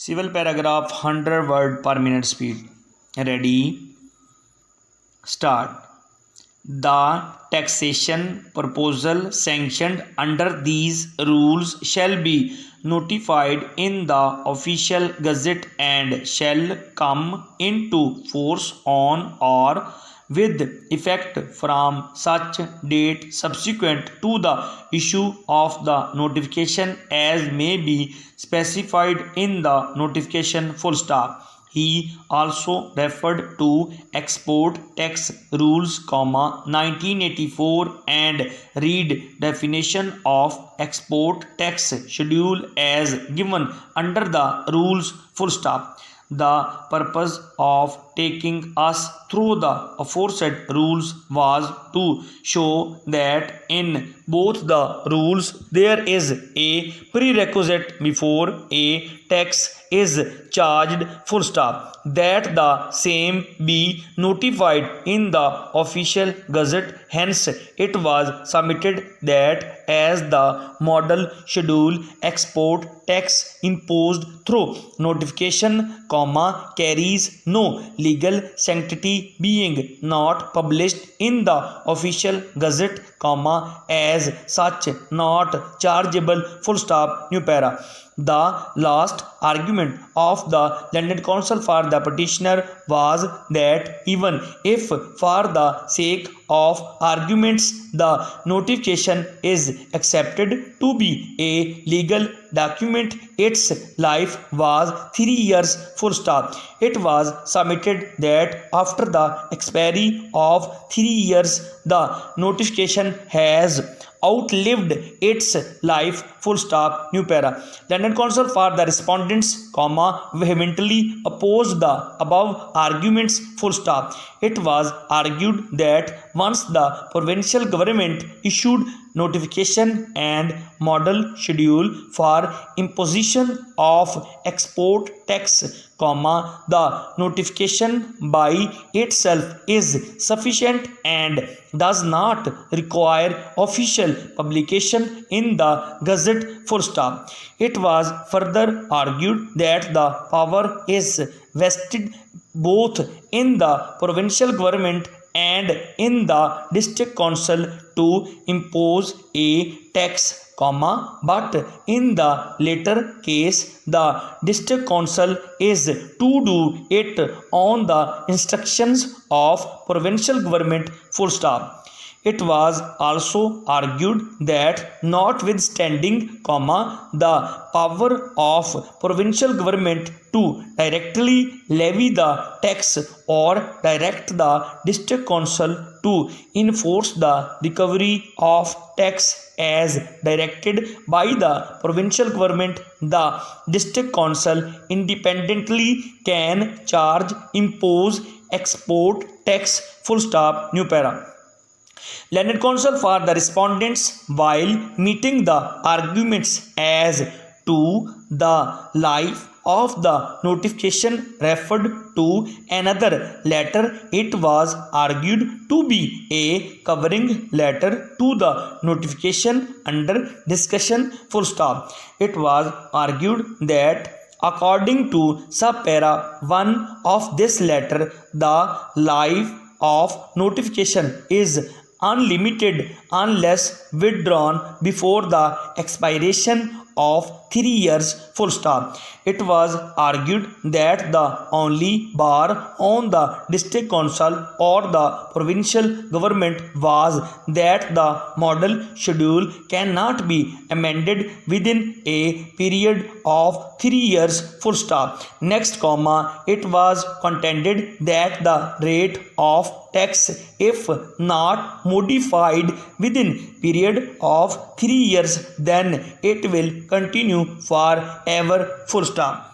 Civil paragraph 100 word per minute speed. Ready, start. The taxation proposal sanctioned under these rules shall be notified in the official gazette and shall come into force on or with effect from such date subsequent to the issue of the notification as may be specified in the notification. Full stop. He also referred to export tax rules, 1984 and read definition of export tax schedule as given under the rules. Full stop. The purpose of taking us through the aforesaid rules was to show that in both the rules there is a prerequisite before a tax is charged. Full stop. That the same be notified in the official gazette. Hence it was submitted that as the model schedule export tax imposed through notification, carries no legal sanctity, being not published in the official gazette, as such not chargeable. Full stop. New para. The last argument of the learned counsel for the petitioner was that even if for the sake of arguments the notification is accepted to be a legal document, its life was 3 years. Full stop. It was submitted that after the expiry of 3 years the notification has outlived its life. Full stop. New para. London Council for the respondents, vehemently opposed the above arguments. Full stop. It was argued that once the provincial government issued notification and model schedule for imposition of export tax, the notification by itself is sufficient and does not require official publication in the gazette. Full stop. It was further argued that the power is vested both in the provincial government and in the district council to impose a tax, but in the latter case the district council is to do it on the instructions of provincial government. Full stop. It was also argued that notwithstanding, the power of provincial government to directly levy the tax or direct the district council to enforce the recovery of tax as directed by the provincial government, the district council independently can charge, impose export tax. Full stop. New para. Learned counsel for the respondents, while meeting the arguments as to the life of the notification, referred to another letter. It was argued to be a covering letter to the notification under discussion. Full stop. It was argued that according to subpara 1 of this letter, the life of notification is unlimited unless withdrawn before the expiration of 3 years. Full stop. It was argued that the only bar on the district council or the provincial government was that the model schedule cannot be amended within a period of 3 years. Full stop. Next, it was contended that the rate of tax, if not modified within period of 3 years, then it will continue forever. Full stop.